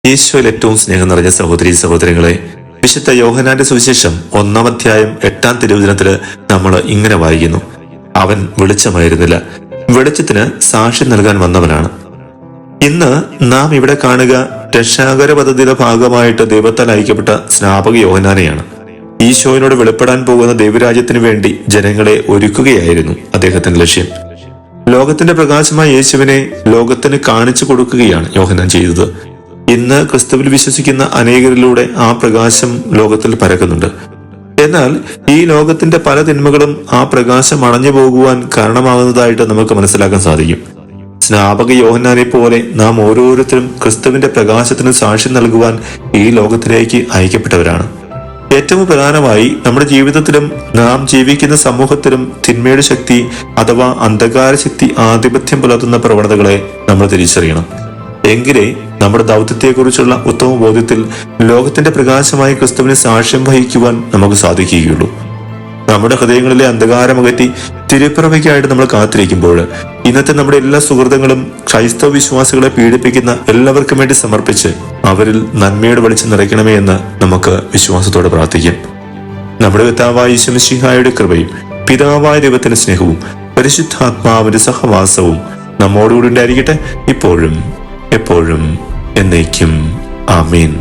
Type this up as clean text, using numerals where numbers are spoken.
ഈശോയിൽ ഏറ്റവും സ്നേഹം നിറഞ്ഞ സഹോദരീ സഹോദരങ്ങളെ, വിശുദ്ധ യോഹന്നാന്റെ സുവിശേഷം 1-ാം അധ്യായം 8-ാം തിരുവചനത്തില് നമ്മൾ ഇങ്ങനെ വായിക്കുന്നു: അവൻ വെളിച്ചമായിരുന്നില്ല, വെളിച്ചത്തിന് സാക്ഷ്യം നൽകാൻ വന്നവനാണ്. ഇന്ന് നാം ഇവിടെ കാണുക രക്ഷാകര പദ്ധതിയുടെ ഭാഗമായിട്ട് ദൈവത്താൽ അയക്കപ്പെട്ട സ്നാപക യോഹന്നാനെയാണ്. ഈശോയിനോട് വെളിപ്പെടാൻ പോകുന്ന ദൈവരാജ്യത്തിന് വേണ്ടി ജനങ്ങളെ ഒരുക്കുകയായിരുന്നു അദ്ദേഹത്തിന്റെ ലക്ഷ്യം. ലോകത്തിന്റെ പ്രകാശമായ യേശുവിനെ ലോകത്തിന് കാണിച്ചു കൊടുക്കുകയാണ് യോഹന്നാൻ ചെയ്തത്. ഇന്ന് ക്രിസ്തുവിൽ വിശ്വസിക്കുന്ന അനേകരിലൂടെ ആ പ്രകാശം ലോകത്തിൽ പരക്കുന്നുണ്ട്. എന്നാൽ ഈ ലോകത്തിന്റെ പല തിന്മകളും ആ പ്രകാശം അണഞ്ഞു പോകുവാൻ കാരണമാകുന്നതായിട്ട് നമുക്ക് മനസ്സിലാക്കാൻ സാധിക്കും. സ്നാപക യോഹന്നാനെ പോലെ നാം ഓരോരുത്തരും ക്രിസ്തുവിന്റെ പ്രകാശത്തിന് സാക്ഷ്യം നൽകുവാൻ ഈ ലോകത്തിലേക്ക് അയക്കപ്പെട്ടവരാണ്. ഏറ്റവും പ്രധാനമായി നമ്മുടെ ജീവിതത്തിലും നാം ജീവിക്കുന്ന സമൂഹത്തിലും തിന്മയുടെ ശക്തി അഥവാ അന്ധകാര ശക്തി ആധിപത്യം പുലർത്തുന്ന പ്രവണതകളെ നമ്മൾ തിരിച്ചറിയണം. എങ്കിലേ നമ്മുടെ ദൗത്യത്തെക്കുറിച്ചുള്ള ഉത്തമ ബോധ്യത്തിൽ ലോകത്തിന്റെ പ്രകാശമായി ക്രിസ്തുവിനെ സാക്ഷ്യം വഹിക്കുവാൻ നമുക്ക് സാധിക്കുകയുള്ളൂ. നമ്മുടെ ഹൃദയങ്ങളിലെ അന്ധകാരമകറ്റി തിരുപ്പിറവയ്ക്കായിട്ട് നമ്മൾ കാത്തിരിക്കുമ്പോൾ ഇന്നത്തെ നമ്മുടെ എല്ലാ സുഹൃത്തുക്കളും ക്രൈസ്തവ വിശ്വാസികളെ പീഡിപ്പിക്കുന്ന എല്ലാവർക്കും വേണ്ടി സമർപ്പിച്ച് അവരിൽ നന്മയുടെ വെളിച്ചം നിറയ്ക്കണമേ എന്ന് നമുക്ക് വിശ്വാസത്തോടെ പ്രാർത്ഥിക്കാം. നമ്മുടെ കർത്താവായ യേശു മിശിഹായുടെ കൃപയും പിതാവായ ദൈവത്തിന്റെ സ്നേഹവും പരിശുദ്ധാത്മാവിന്റെ സഹവാസവും നമ്മോടുകൂടി ഉണ്ടായിരിക്കട്ടെ, ഇപ്പോഴും എപ്പോഴും എന്നേക്കും. ആമേൻ.